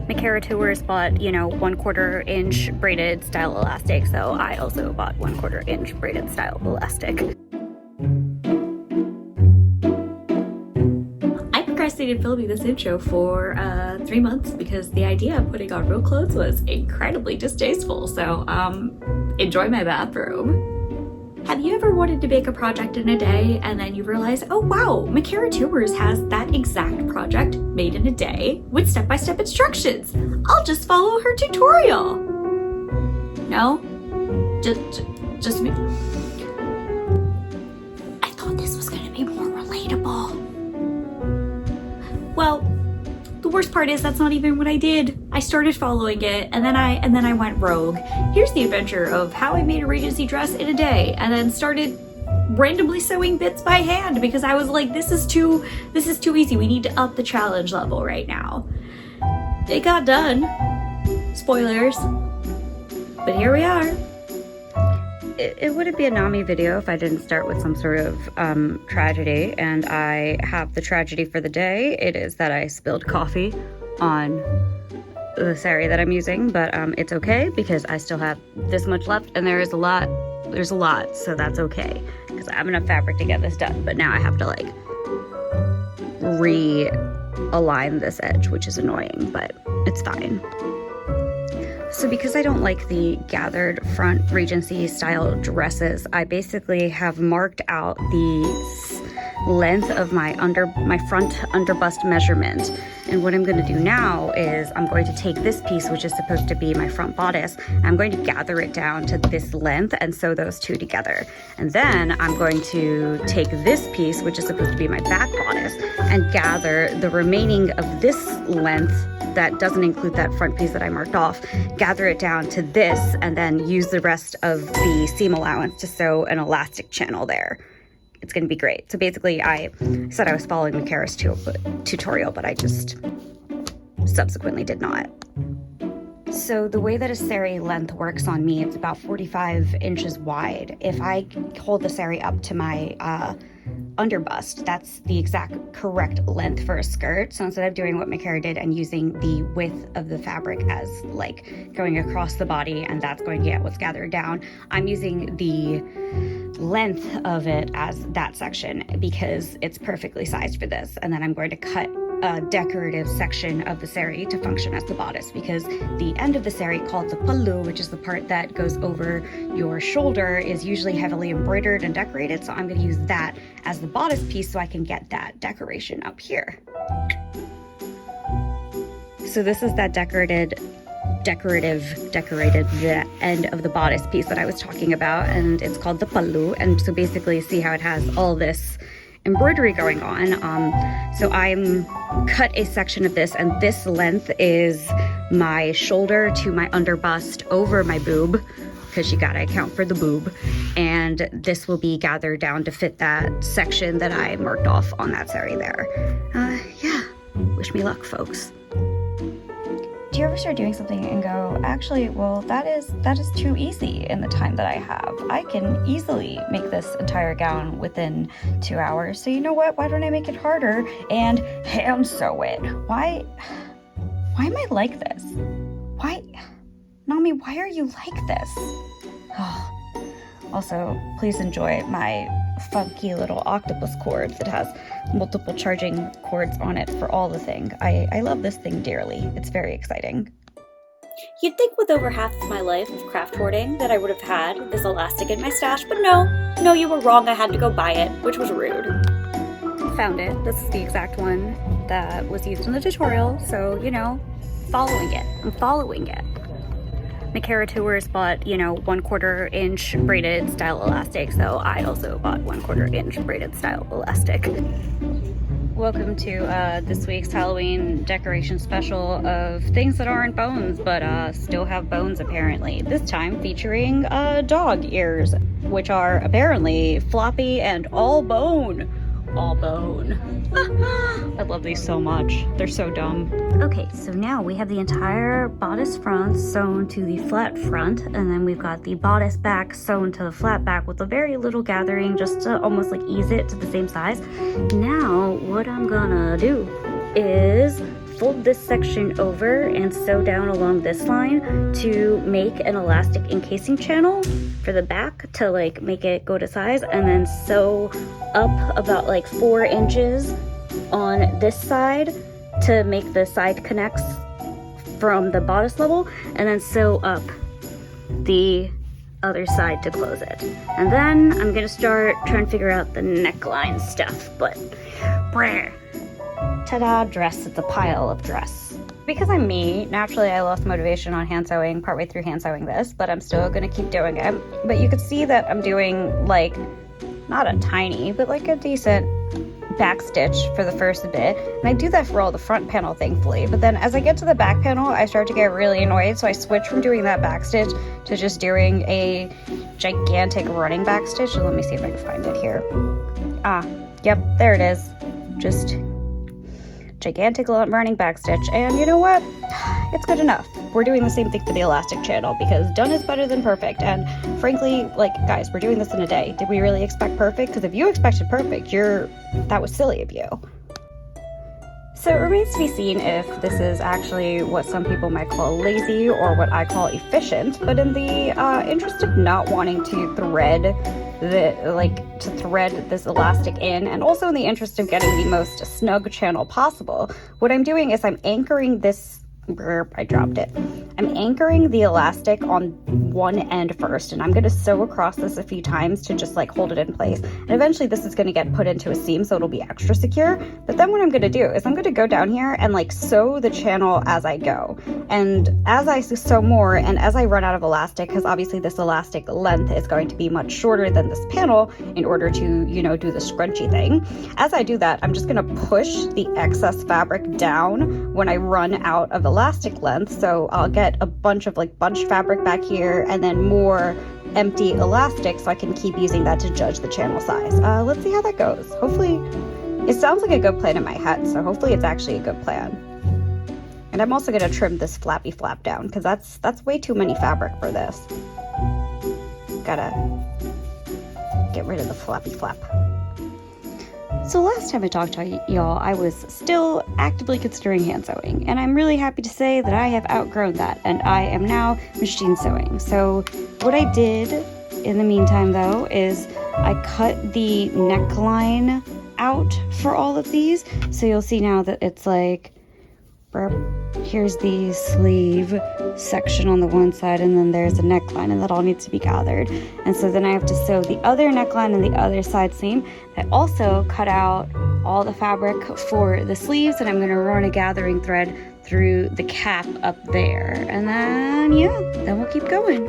Micarah Tewers bought, 1/4 inch braided style elastic, so I also bought 1/4 inch braided style elastic. I procrastinated filming this intro for 3 months because the idea of putting on real clothes was incredibly distasteful, so enjoy my bathrobe. Have you ever wanted to make a project in a day and then you realize, oh wow, Micarah Tewers has that exact project made in a day with step-by-step instructions. I'll just follow her tutorial. No? Just me. I thought this was gonna be more relatable. Well, the worst part is that's not even what I did. I started following it and then I went rogue. Here's the adventure of how I made a Regency dress in a day and then started randomly sewing bits by hand because I was like, this is too easy. We need to up the challenge level right now. It got done. Spoilers. But here we are. It wouldn't be a Nami video if I didn't start with some sort of tragedy, and I have the tragedy for the day. It is that I spilled coffee on the sari that I'm using, but it's okay because I still have this much left, and there's a lot, so that's okay because I have enough fabric to get this done. But now I have to like realign this edge, which is annoying, but it's fine. So because I don't like the gathered front Regency style dresses, I basically have marked out the length of my front underbust measurement. And what I'm going to do now is I'm going to take this piece, which is supposed to be my front bodice, and I'm going to gather it down to this length and sew those two together. And then I'm going to take this piece, which is supposed to be my back bodice, and gather the remaining of this length that doesn't include that front piece that I marked off, gather it down to this, and then use the rest of the seam allowance to sew an elastic channel there. It's going to be great. So basically, I said I was following Micarah's tutorial, but I just subsequently did not. So the way that a sari length works on me, it's about 45 inches wide. If I hold the sari up to my underbust, that's the exact correct length for a skirt. So instead of doing what Micarah did and using the width of the fabric as like going across the body and that's going to get what's gathered down, I'm using the length of it as that section because it's perfectly sized for this. And then I'm going to cut a decorative section of the sari to function as the bodice because the end of the sari, called the pallu, which is the part that goes over your shoulder, is usually heavily embroidered and decorated. So I'm going to use that as the bodice piece so I can get that decoration up here. So this is that decorated the end of the bodice piece that I was talking about, and it's called the pallu. And so basically, see how it has all this embroidery going on. So I'm cut a section of this, and this length is my shoulder to my underbust over my boob, because you gotta account for the boob, and this will be gathered down to fit that section that I marked off on that sari there. Yeah, wish me luck, folks. Do you ever start doing something and go, actually, well, that is too easy in the time that I have. I can easily make this entire gown within 2 hours. So you know what? Why don't I make it harder and hand sew it? Why am I like this? Why, Nami, why are you like this? Also, please enjoy my funky little octopus cord that has multiple charging cords on it for all the thing. I love this thing dearly. It's very exciting. You'd think with over half of my life of craft hoarding that I would have had this elastic in my stash, but no, you were wrong. I had to go buy it, which was rude. Found it. This is the exact one that was used in the tutorial, so, following it. I'm following it. Micarah Tewers bought, 1/4 inch braided style elastic, so I also bought 1/4 inch braided style elastic. Welcome to this week's Halloween decoration special of things that aren't bones, but still have bones apparently. This time featuring dog ears, which are apparently floppy and all bone. All bone. I love these so much. They're so dumb. Okay, so now we have the entire bodice front sewn to the flat front, and then we've got the bodice back sewn to the flat back with a very little gathering just to almost like ease it to the same size. Now, what I'm gonna do is fold this section over and sew down along this line to make an elastic encasing channel for the back to like make it go to size, and then sew up about like 4 inches on this side to make the side connects from the bodice level, and then sew up the other side to close it. And then I'm gonna start trying to figure out the neckline stuff, but ta-da, dress. It's a pile of dress. Because I'm me, naturally I lost motivation on hand sewing partway through hand sewing this, but I'm still gonna keep doing it. But you could see that I'm doing like, not a tiny, but like a decent back stitch for the first bit, and I do that for all the front panel, thankfully. But then as I get to the back panel, I start to get really annoyed, so I switch from doing that back stitch to just doing a gigantic running back stitch. So let me see if I can find it here. Yep, there it is. Just gigantic running back stitch, and you know what? It's good enough. We're doing the same thing for the elastic channel because done is better than perfect. And frankly, like, guys, we're doing this in a day. Did we really expect perfect? Because if you expected perfect, that was silly of you. So it remains to be seen if this is actually what some people might call lazy or what I call efficient. But in the interest of not wanting to thread this elastic in, and also in the interest of getting the most snug channel possible, what I'm doing is I'm anchoring this. I dropped it. I'm anchoring the elastic on one end first, and I'm going to sew across this a few times to just like hold it in place. And eventually this is going to get put into a seam, so it'll be extra secure. But then what I'm going to do is I'm going to go down here and like sew the channel as I go. And as I sew more and as I run out of elastic, because obviously this elastic length is going to be much shorter than this panel in order to, you know, do the scrunchy thing. As I do that, I'm just going to push the excess fabric down when I run out of elastic length. So I'll get a bunch of like bunched fabric back here and then more empty elastic, so I can keep using that to judge the channel size. Let's see how that goes. Hopefully, it sounds like a good plan in my head, so hopefully it's actually a good plan. And I'm also going to trim this flappy flap down because that's way too many fabric for this. Gotta get rid of the flappy flap. So last time I talked to y'all, I was still actively considering hand sewing, and I'm really happy to say that I have outgrown that, and I am now machine sewing. So what I did in the meantime, though, is I cut the neckline out for all of these. So you'll see now that it's like, here's the sleeve section on the one side, and then there's a neckline, and that all needs to be gathered. And so then I have to sew the other neckline and the other side seam. I also cut out all the fabric for the sleeves, and I'm going to run a gathering thread through the cap up there. And then, yeah, then we'll keep going.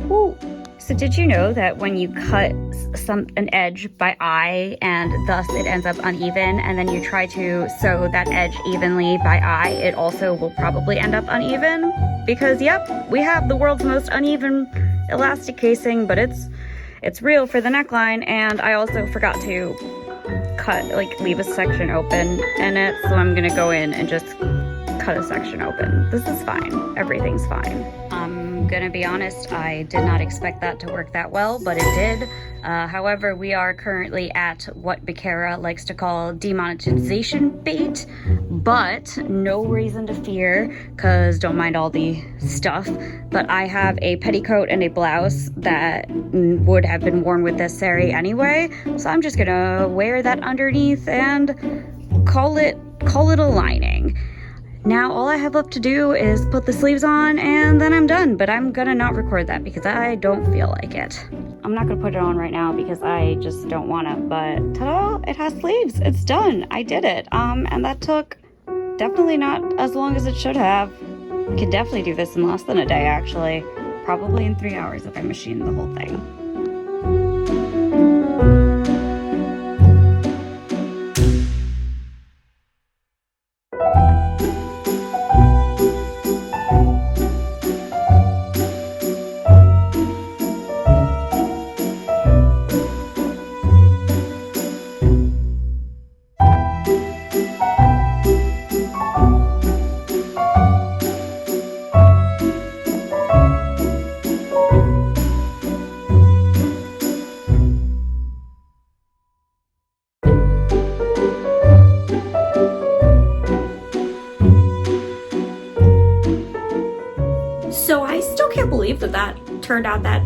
Woo. So did you know that when you cut an edge by eye and thus it ends up uneven, and then you try to sew that edge evenly by eye, it also will probably end up uneven? Because yep, we have the world's most uneven elastic casing, but it's real for the neckline. And I also forgot to leave a section open in it, so I'm gonna go in and just cut a section open. This is fine. Everything's fine. I'm gonna be honest, I did not expect that to work that well, but it did. However, we are currently at what Micarah likes to call demonetization bait, but no reason to fear, because don't mind all the stuff. But I have a petticoat and a blouse that would have been worn with this saree anyway, so I'm just gonna wear that underneath and call it a lining. Now all I have left to do is put the sleeves on, and then I'm done. But I'm gonna not record that because I don't feel like it. I'm not gonna put it on right now because I just don't wanna, but ta-da, it has sleeves. It's done. I did it. And that took definitely not as long as it should have. I could definitely do this in less than a day, actually. Probably in 3 hours if I machined the whole thing. So I still can't believe that that turned out that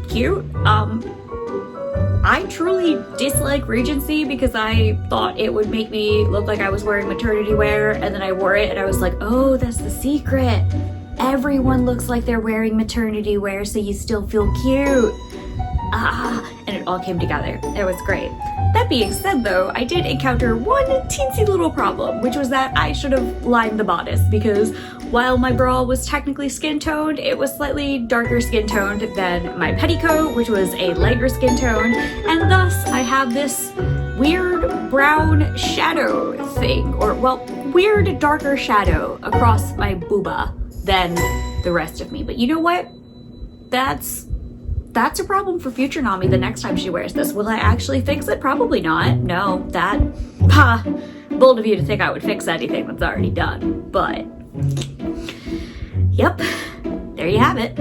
cute. I truly dislike Regency because I thought it would make me look like I was wearing maternity wear, and then I wore it and I was like, oh, that's the secret. Everyone looks like they're wearing maternity wear, so you still feel cute. And it all came together. It was great. That being said though, I did encounter one teensy little problem, which was that I should have lined the bodice, because while my bra was technically skin toned, it was slightly darker skin toned than my petticoat, which was a lighter skin tone, and thus I have this weird brown shadow thing, or well, weird darker shadow across my booba than the rest of me. But you know what? That's a problem for future Nami the next time she wears this. Will I actually fix it? Probably not. No, bold of you to think I would fix anything that's already done. But, yep, there you have it.